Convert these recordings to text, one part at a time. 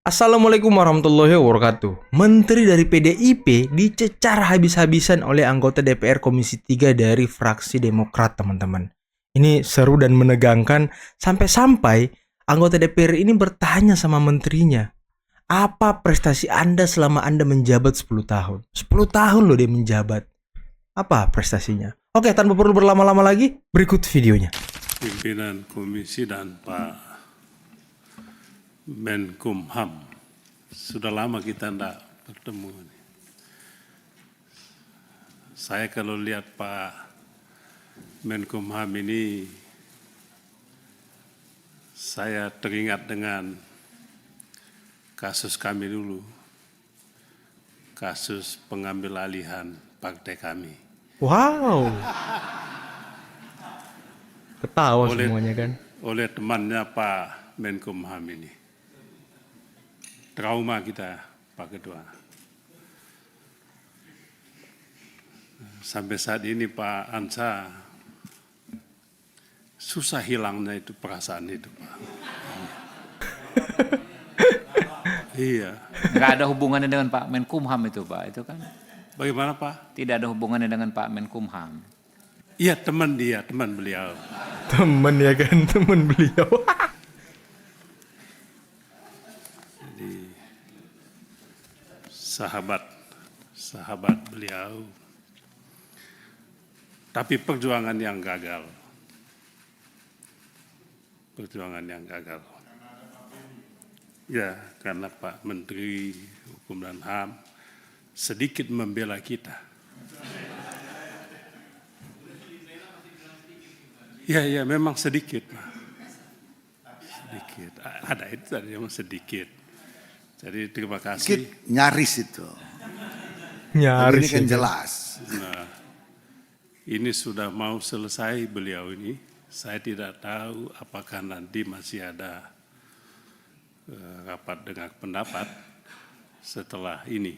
Assalamualaikum warahmatullahi wabarakatuh. Menteri dari PDIP dicecar habis-habisan oleh anggota DPR Komisi 3 dari fraksi Demokrat, teman-teman. Ini seru dan menegangkan sampai-sampai anggota DPR ini bertanya sama menterinya, "Apa prestasi Anda selama Anda menjabat 10 tahun?" 10 tahun loh dia menjabat. Apa prestasinya? Oke, tanpa perlu berlama-lama lagi, berikut videonya. Pimpinan Komisi dan Pak Menkumham. Sudah lama kita tidak bertemu. Saya kalau lihat Pak Menkumham ini, saya teringat dengan kasus kami dulu, kasus pengambil alihan partai kami. Wow. Ketawa semuanya kan. Oleh temannya Pak Menkumham ini. Trauma kita, Pak Ketua. Sampai saat ini Pak Ansa, susah hilangnya itu perasaan itu, Pak. Iya. Nggak ada hubungannya dengan Pak Menkumham itu, Pak. Itu kan Bagaimana, Pak? tidak ada hubungannya dengan Pak Menkumham. Iya, teman dia, teman beliau. Temen ya kan, temen beliau. Sahabat beliau. Tapi perjuangan yang gagal. Ya, karena Pak Menteri Hukum dan HAM sedikit membela kita. Ya, memang sedikit, Pak. Sedikit. Ada itu tadi memang sedikit. Jadi terima kasih. Nyaris itu. Nyaris Ini kan ya. jelas. Nah, ini sudah mau selesai beliau ini. Saya tidak tahu apakah nanti masih ada rapat dengar pendapat setelah ini.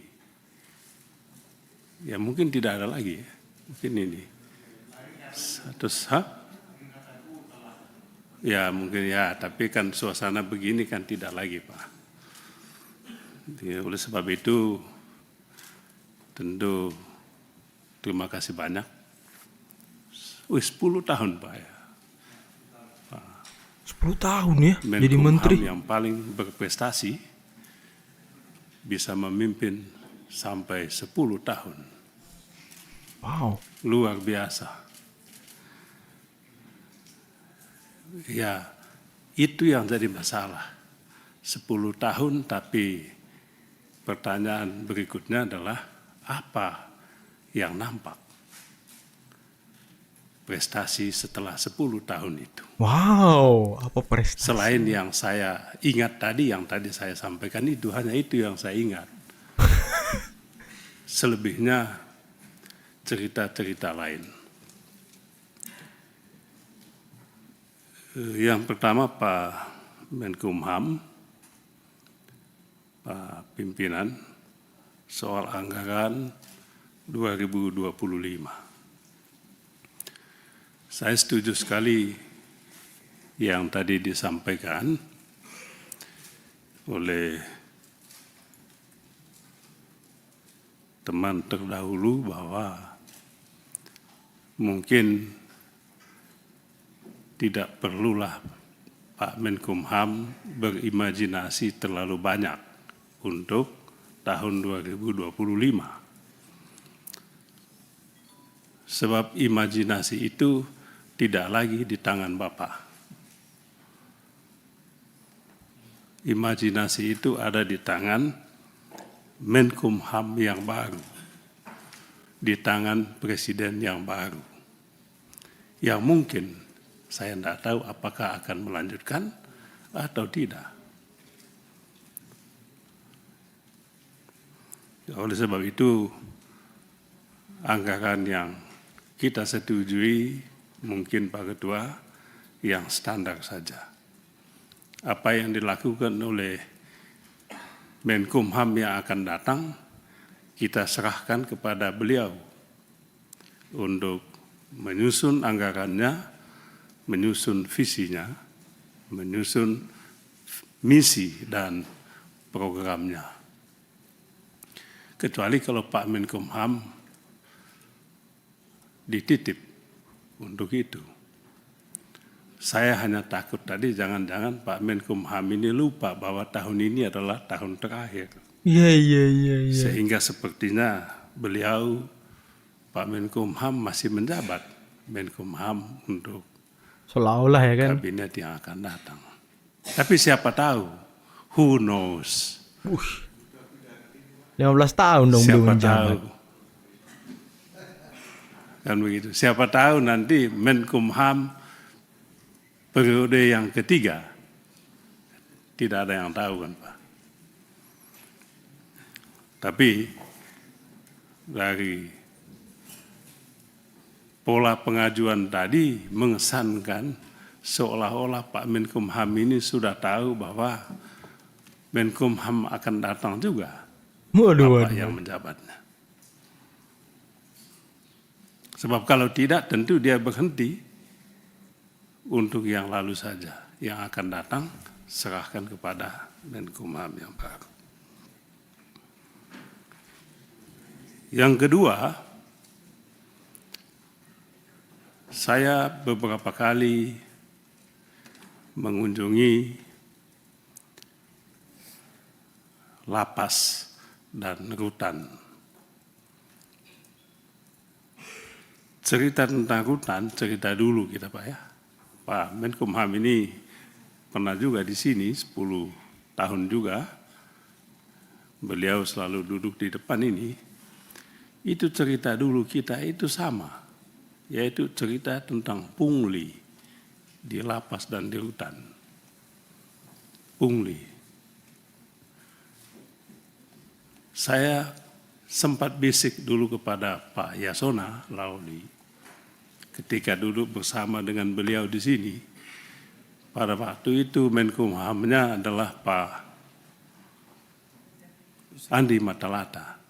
Ya mungkin tidak ada lagi. Mungkin ini. Terus, ya mungkin ya, tapi kan suasana begini kan tidak lagi, Pak. Jadi, oleh sebab itu, tentu terima kasih banyak. 10 tahun, Pak ya. 10 tahun ya jadi Menkumham menteri. yang paling berprestasi bisa memimpin sampai 10 tahun. Wow. Luar biasa. Ya, itu yang jadi masalah. 10 tahun tapi pertanyaan berikutnya adalah apa yang nampak prestasi setelah 10 tahun itu. Wow, apa prestasi? Selain yang saya ingat tadi, yang tadi saya sampaikan itu, hanya itu yang saya ingat. Selebihnya cerita-cerita lain. Yang pertama Pak Menkumham, Pak Pimpinan, soal anggaran 2025. Saya setuju sekali yang tadi disampaikan oleh teman terdahulu bahwa mungkin tidak perlulah Pak Menkumham berimajinasi terlalu banyak untuk tahun 2025. Sebab imajinasi itu tidak lagi di tangan Bapak. Imajinasi itu ada di tangan Menkumham yang baru, di tangan Presiden yang baru, yang mungkin saya tidak tahu apakah akan melanjutkan atau tidak. Oleh sebab itu, anggaran yang kita setujui mungkin Pak Ketua yang standar saja. Apa yang dilakukan oleh Menkumham yang akan datang, kita serahkan kepada beliau untuk menyusun anggarannya, menyusun visinya, menyusun misi dan programnya. Kecuali kalau Pak Menkumham dititip untuk itu. Saya hanya takut tadi jangan-jangan Pak Menkumham ini lupa bahwa tahun ini adalah tahun terakhir. Iya. Sehingga sepertinya beliau, Pak Menkumham masih menjabat Menkumham untuk Seolah-olah ya kan. kabinet yang akan datang. Tapi siapa tahu, who knows, 15 tahun dong belum siapa menjabat. tahu. Kan begitu. Siapa tahu nanti Menkumham periode yang ketiga. Tidak ada yang tahu kan Pak. Tapi dari pola pengajuan tadi mengesankan seolah-olah Pak Menkumham ini sudah tahu bahwa Menkumham akan datang juga. Waduh. Bapak yang menjabatnya. Sebab kalau tidak tentu dia berhenti untuk yang lalu saja. Yang akan datang serahkan kepada Menkumham yang baru. Yang kedua, saya beberapa kali mengunjungi lapas dan rutan. Cerita tentang rutan, cerita dulu kita Pak ya. Pak Menkumham ini pernah juga di sini 10 tahun juga. Beliau selalu duduk di depan ini. Itu cerita dulu kita itu sama. Yaitu cerita tentang pungli di lapas dan di rutan. Pungli. Saya sempat bisik dulu kepada Pak Yasona Lauli ketika duduk bersama dengan beliau di sini. Pada waktu itu Menkumhamnya adalah Pak Andi Matalata.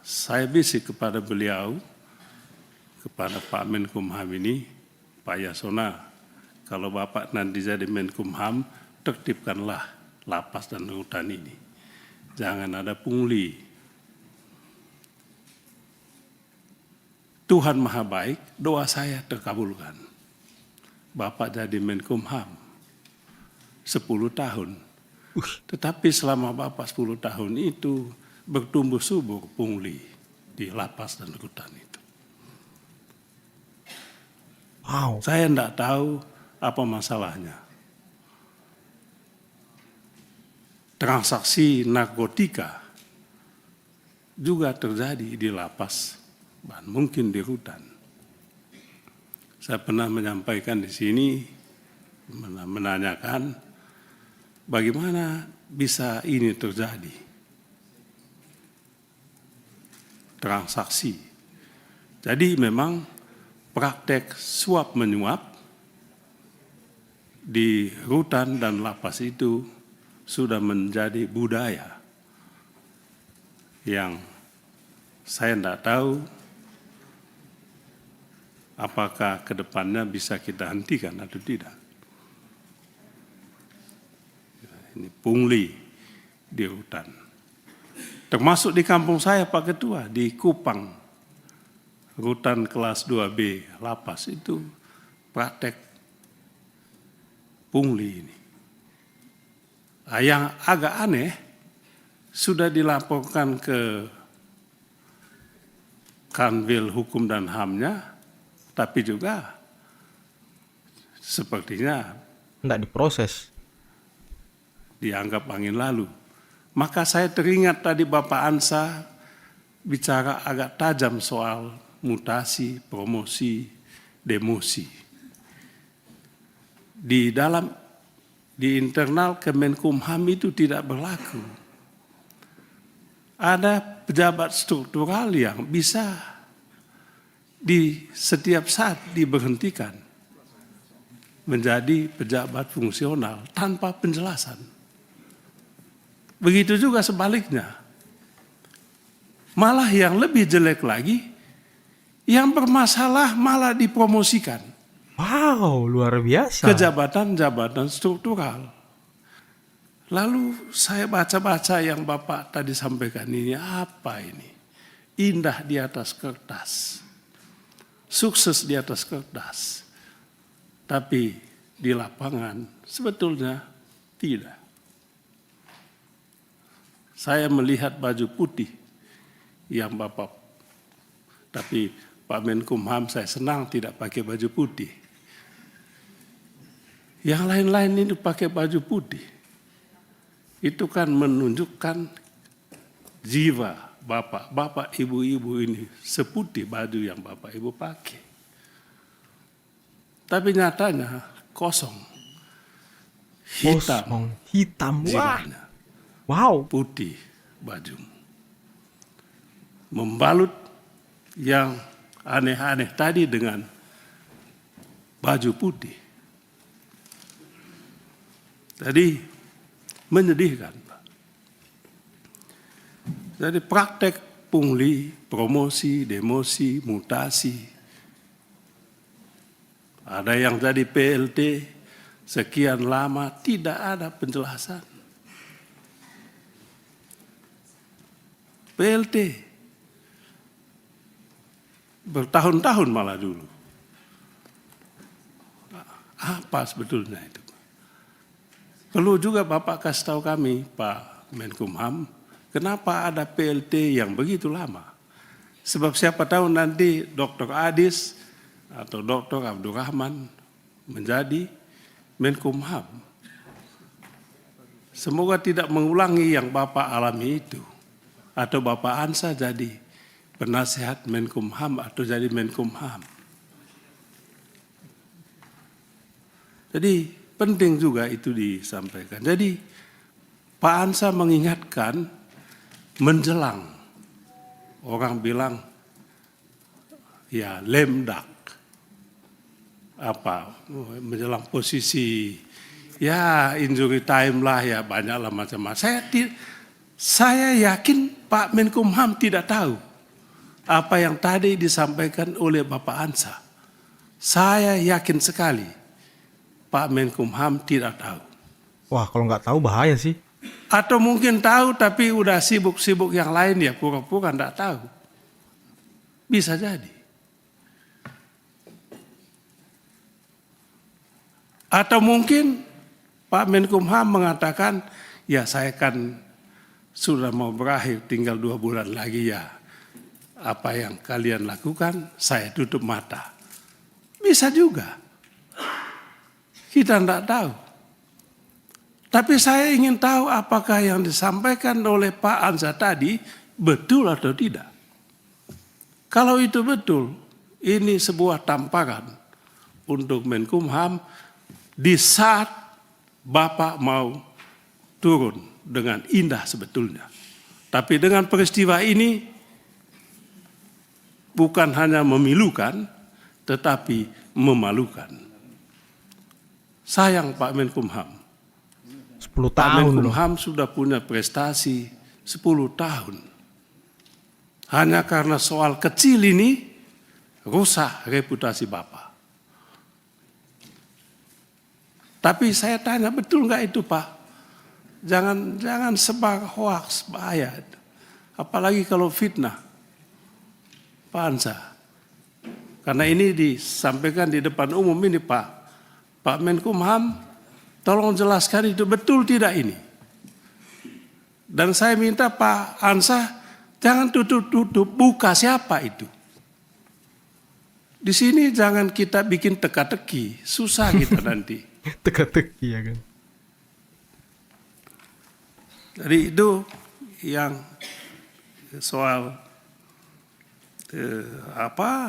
Saya bisik kepada beliau, kepada Pak Menkumham ini, Pak Yasona, kalau Bapak nanti jadi Menkumham, tertibkanlah lapas dan rutan ini. Jangan ada pungli. Tuhan Maha Baik, doa saya terkabulkan. Bapak jadi Menkumham 10 tahun. Tetapi selama Bapak 10 tahun itu bertumbuh subur pungli di lapas dan rutan itu. Wow. Saya tidak tahu apa masalahnya. Transaksi narkotika juga terjadi di lapas dan mungkin di rutan. Saya pernah menyampaikan di sini, menanyakan bagaimana bisa ini terjadi. Transaksi. Jadi memang praktek suap menyuap di rutan dan lapas itu sudah menjadi budaya yang saya tidak tahu apakah ke depannya bisa kita hentikan atau tidak. Ini pungli di rutan. Termasuk di kampung saya Pak Ketua, di Kupang, rutan kelas 2B, lapas itu praktek pungli ini. Yang agak aneh, sudah dilaporkan ke Kanwil Hukum dan HAM-nya, tapi juga sepertinya Nggak diproses. dianggap angin lalu. Maka saya teringat tadi Bapak Ansa bicara agak tajam soal mutasi, promosi, demosi. Di internal Kemenkumham itu tidak berlaku. Ada pejabat struktural yang bisa di setiap saat diberhentikan menjadi pejabat fungsional tanpa penjelasan. Begitu juga sebaliknya. Malah yang lebih jelek lagi, yang bermasalah malah dipromosikan. Wow, luar biasa. Ke jabatan-jabatan struktural. Lalu saya baca-baca yang Bapak tadi sampaikan ini, apa ini? Indah di atas kertas, sukses di atas kertas, tapi di lapangan sebetulnya tidak. Saya melihat baju putih yang Bapak, tapi Pak Menkumham saya senang tidak pakai baju putih. Yang lain-lain ini pakai baju putih. Itu kan menunjukkan jiwa bapak ibu-ibu ini seputih baju yang bapak ibu pakai. Tapi nyatanya kosong. Hitam. Hitam. Jiwanya. Wow. Putih baju. Membalut yang aneh-aneh tadi dengan baju putih. Jadi menyedihkan, Pak. Jadi praktek pungli, promosi, demosi, mutasi. Ada yang jadi PLT sekian lama tidak ada penjelasan. PLT bertahun-tahun malah dulu. Apa sebetulnya itu? Perlu juga Bapak kasih tahu kami, Pak Menkumham, kenapa ada PLT yang begitu lama? Sebab siapa tahu nanti Dr. Adis atau Dr. Abdurrahman menjadi Menkumham. Semoga tidak mengulangi yang Bapak alami itu. Atau Bapak Ansa jadi penasihat Menkumham atau jadi Menkumham. Jadi penting juga itu disampaikan. Jadi Pak Ansa mengingatkan menjelang, orang bilang ya lemdak, apa menjelang posisi ya injury time lah ya banyaklah macam-macam. Saya yakin Pak Menkumham tidak tahu apa yang tadi disampaikan oleh Bapak Ansa. Saya yakin sekali Pak Menkumham tidak tahu. Wah, kalau nggak tahu bahaya sih. Atau mungkin tahu tapi udah sibuk-sibuk yang lain ya pura-pura nggak tahu. Bisa jadi. Atau mungkin Pak Menkumham mengatakan, ya saya kan sudah mau berakhir tinggal 2 bulan lagi ya. Apa yang kalian lakukan saya tutup mata. Bisa juga. Kita tidak tahu. Tapi saya ingin tahu apakah yang disampaikan oleh Pak Ansa tadi betul atau tidak. Kalau itu betul, ini sebuah tamparan untuk Menkumham di saat Bapak mau turun dengan indah sebetulnya. Tapi dengan peristiwa ini bukan hanya memilukan, tetapi memalukan. Sayang Pak Menkumham. 10 Pak tahun loh. Menkumham sudah punya prestasi 10 tahun. Hanya karena soal kecil ini rusak reputasi Bapak. Tapi saya tanya betul nggak itu Pak? Jangan sebar hoax, bahaya. Apalagi kalau fitnah. Pak Ansa. Karena ini disampaikan di depan umum ini Pak. Pak Menkumham, tolong jelaskan itu betul tidak ini. Dan saya minta Pak Ansa, jangan tutup-tutup, buka siapa itu. Di sini jangan kita bikin teka-teki, susah kita nanti. Teka-teki ya kan. Jadi itu yang soal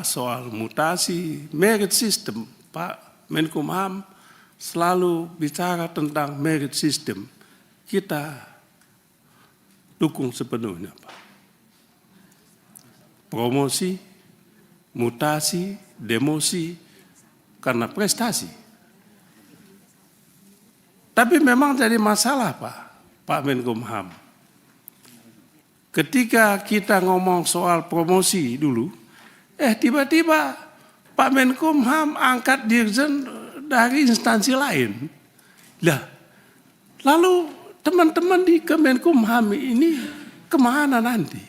soal mutasi, merit system, Pak Menkumham selalu bicara tentang merit system. Kita dukung sepenuhnya, Pak. Promosi, mutasi, demosi, karena prestasi. Tapi memang jadi masalah, Pak Menkumham. Ketika kita ngomong soal promosi dulu, tiba-tiba Pak Menkumham angkat dirjen dari instansi lain. Lalu teman-teman di Kemenkumham ini kemana nanti?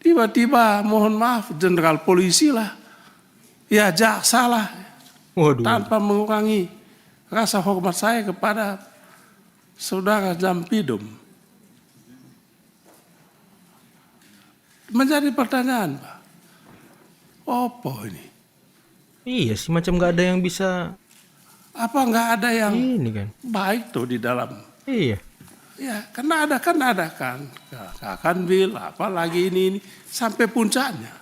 Tiba-tiba mohon maaf jenderal polisi lah, ya jaksa lah, Waduh. tanpa mengurangi rasa hormat saya kepada saudara Jampidum. Menjadi pertanyaan, Pak, apa ini? Iya sih, macam nggak ada yang bisa Apa nggak ada yang ini kan. baik tuh di dalam? Iya. Ya, karena ada kan. Kanwil, apalagi ini sampai puncaknya.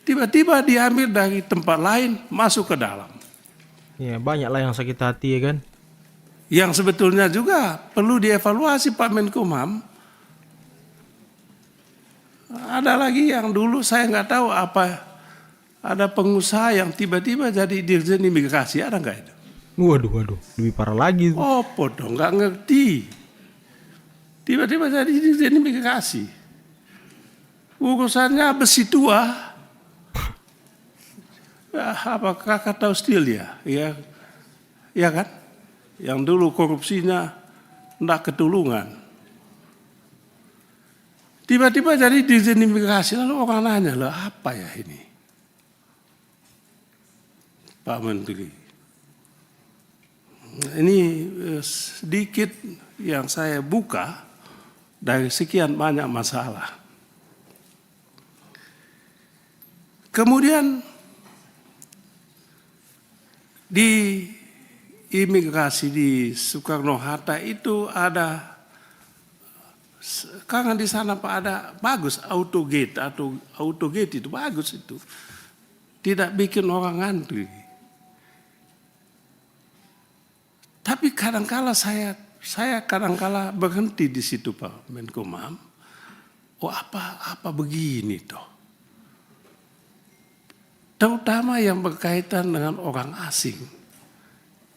Tiba-tiba diambil dari tempat lain, masuk ke dalam. Iya, banyak lah yang sakit hati ya kan. Yang sebetulnya juga perlu dievaluasi Pak Menkumham. Ada lagi yang dulu saya nggak tahu apa, ada pengusaha yang tiba-tiba jadi dirjen imigrasi, ada nggak itu? Waduh, lebih parah lagi. Oh, dong, nggak ngerti. Tiba-tiba jadi dirjen imigrasi. Urusannya besi tua. Apa Krakatau Steel ya kan? Yang dulu korupsinya ndak ketulungan. Tiba-tiba jadi dirjen imigrasi, lalu orang nanya, loh apa ya ini? Pak Menteri. Ini sedikit yang saya buka dari sekian banyak masalah. Kemudian di imigrasi di Soekarno-Hatta itu ada, karena di sana Pak ada bagus autogate atau autogate itu bagus itu, tidak bikin orang ngantri. Tapi kadangkala saya kadangkala berhenti di situ Pak Menkumham. Oh apa begini toh? Terutama yang berkaitan dengan orang asing.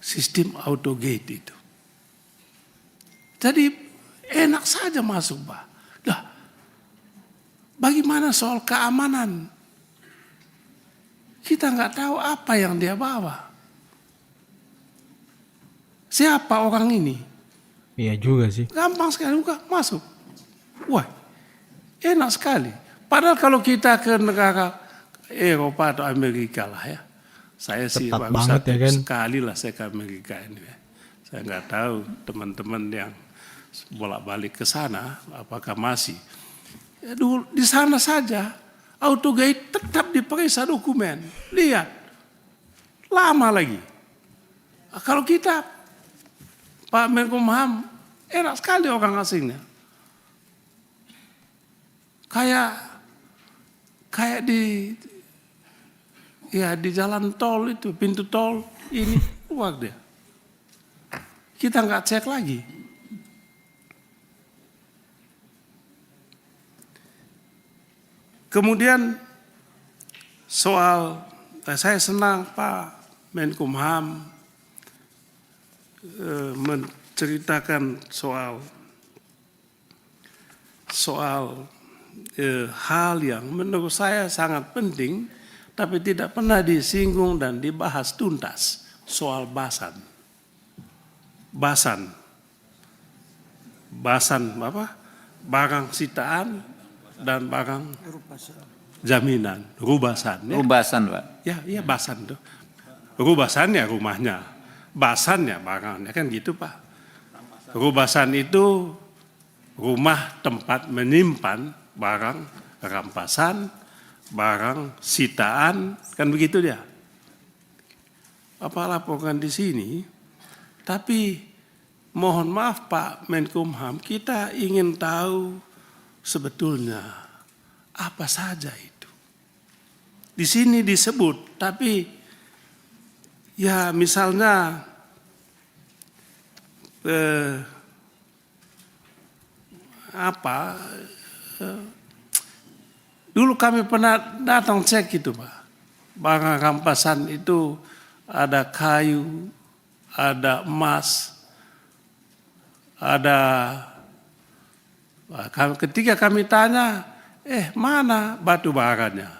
Sistem autogate itu. Jadi enak saja masuk Pak. Lah, bagaimana soal keamanan? Kita nggak tahu apa yang dia bawa. Siapa orang ini? Iya juga sih. Gampang sekali buka, masuk. Wah, enak sekali. Padahal kalau kita ke negara Eropa atau Amerika lah ya. Saya sih Ketat baru banget satu ya kan? sekali lah saya ke Amerika ini. Ya. Saya nggak tahu teman-teman yang bolak-balik ke sana apakah masih. Ya, dulu di sana saja autogate tetap diperiksa dokumen. Lihat, lama lagi. Nah, kalau kita Pak Menkumham enak sekali orang asingnya. Kayak di jalan tol itu, pintu tol ini keluar dia. Kita nggak cek lagi. Kemudian soal, saya senang Pak Menkumham menceritakan soal hal yang menurut saya sangat penting, tapi tidak pernah disinggung dan dibahas tuntas, soal basan apa? Barang sitaan dan barang jaminan, rubasan. Ya? Rubasan, Pak. Ya basan tuh. Rubasan ya rumahnya. Basan ya barangnya kan gitu Pak. Rubasan itu rumah tempat menyimpan barang rampasan, barang sitaan, kan begitu dia. Apa laporan di sini? Tapi mohon maaf Pak Menkumham, kita ingin tahu sebetulnya apa saja itu. Di sini disebut, tapi ya misalnya dulu kami pernah datang cek itu Pak. Barang rampasan itu ada kayu, ada emas, ada. Ketika kami tanya, mana batu baranya?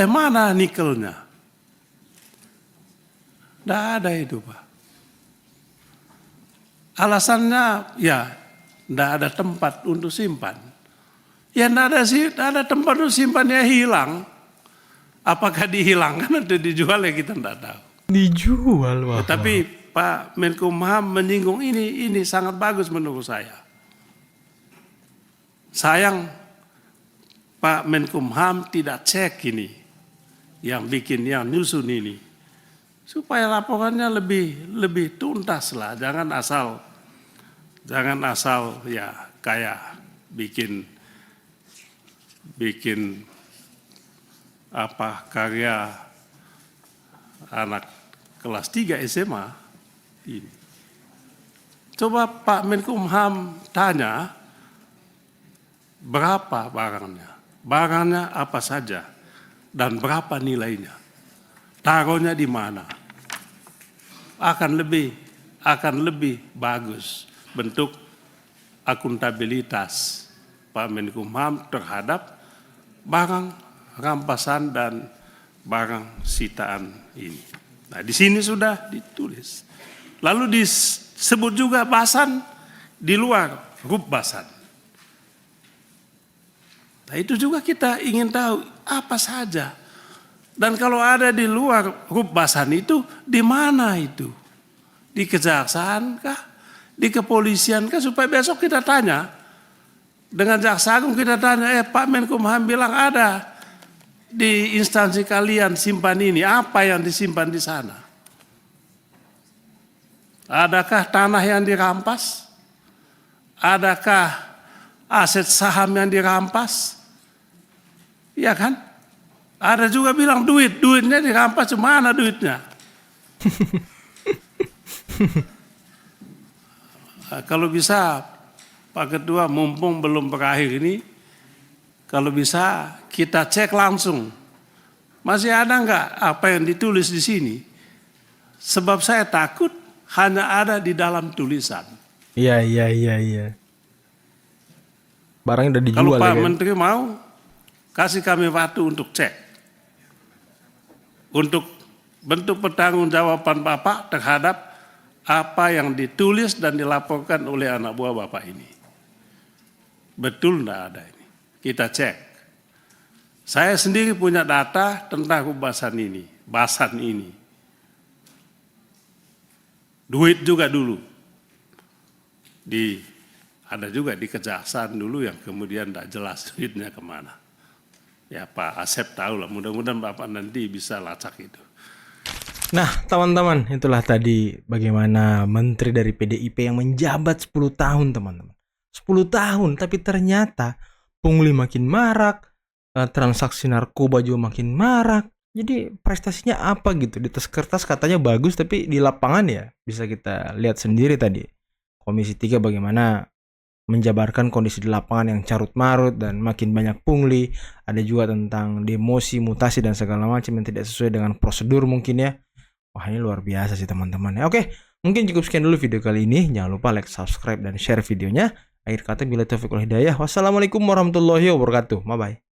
Mana nikelnya? Tidak ada itu, Pak. Alasannya ya tidak ada tempat untuk simpan. Ya tidak ada tempat untuk simpan, ya hilang. Apakah dihilangkan atau dijual ya kita tidak tahu. Dijual, wah. Tapi Pak Menkumham menyinggung ini sangat bagus menurut saya. Sayang Pak Menkumham tidak cek ini, yang nyusun ini, supaya laporannya lebih tuntas lah. Jangan asal ya kayak bikin karya anak kelas 3 SMA ini. Coba Pak Menkumham tanya berapa barangnya apa saja, dan berapa nilainya, taruhnya di mana. Akan lebih bagus bentuk akuntabilitas Pak Menkumham terhadap barang rampasan dan barang sitaan ini. Nah, di sini sudah ditulis. Lalu disebut juga basan di luar huruf basan. Nah, itu juga kita ingin tahu apa saja. Dan kalau ada di luar huruf basan itu, di mana itu? Di kejaksaan kah? Di kepolisian kah? Supaya besok kita tanya. Dengan jaksa agung kita tanya, Pak Menkumham bilang ada di instansi kalian simpan ini, apa yang disimpan di sana? Adakah tanah yang dirampas? Adakah aset saham yang dirampas? Ya kan? Ada juga bilang duitnya dirampas, cemana duitnya? Kalau bisa Pak Ketua, mumpung belum berakhir ini, kalau bisa kita cek langsung. Masih ada enggak apa yang ditulis di sini? Sebab saya takut hanya ada di dalam tulisan. Iya. Barangnya udah dijual. Kalau Pak ya, kan? Menteri mau, kasih kami waktu untuk cek. Untuk bentuk pertanggungjawaban Bapak terhadap apa yang ditulis dan dilaporkan oleh anak buah Bapak ini. Betul enggak ada ini? Kita cek. Saya sendiri punya data tentang basan ini. Duit juga dulu. Ada juga di kejaksaan dulu yang kemudian tidak jelas duitnya kemana. Ya Pak Asep tahu lah, mudah-mudahan Bapak nanti bisa lacak itu. Nah, teman-teman, itulah tadi bagaimana menteri dari PDIP yang menjabat 10 tahun, teman-teman. 10 tahun, tapi ternyata pungli makin marak, transaksi narkoba juga makin marak. Jadi prestasinya apa gitu? Di atas kertas katanya bagus, tapi di lapangan ya bisa kita lihat sendiri tadi. Komisi 3 bagaimana menjabarkan kondisi di lapangan yang carut marut dan makin banyak pungli. Ada juga tentang demosi, mutasi dan segala macam yang tidak sesuai dengan prosedur mungkin ya. Wah, ini luar biasa sih teman-teman. Oke, mungkin cukup sekian dulu video kali ini. Jangan lupa like, subscribe, dan share videonya. Akhir kata, bila taufiq wal hidayah. Wassalamualaikum warahmatullahi wabarakatuh. Bye-bye.